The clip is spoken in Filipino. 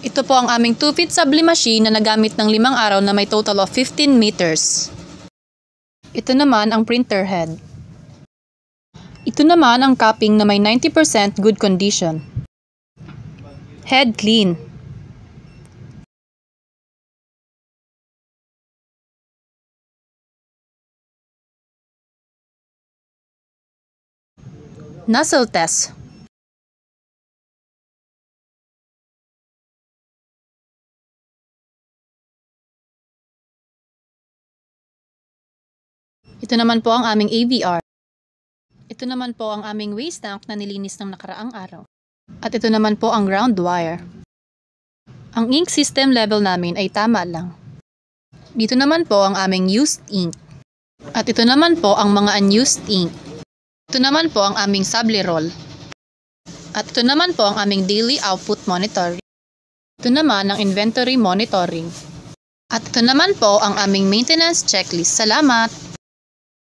Ito po ang aming 2-feet sublim machine na nagamit ng 5 araw na may total of 15 meters. Ito naman ang printer head. Ito naman ang capping na may 90% good condition. Head clean. Nozzle test. Ito naman po ang aming AVR. Ito naman po ang aming waste tank na nilinis ng nakaraang araw. At ito naman po ang ground wire. Ang ink system level namin ay tama lang. Dito naman po ang aming used ink. At ito naman po ang mga unused ink. Ito naman po ang aming sable roll. At ito naman po ang aming daily output monitoring. Ito naman ang inventory monitoring. At ito naman po ang aming maintenance checklist. Salamat!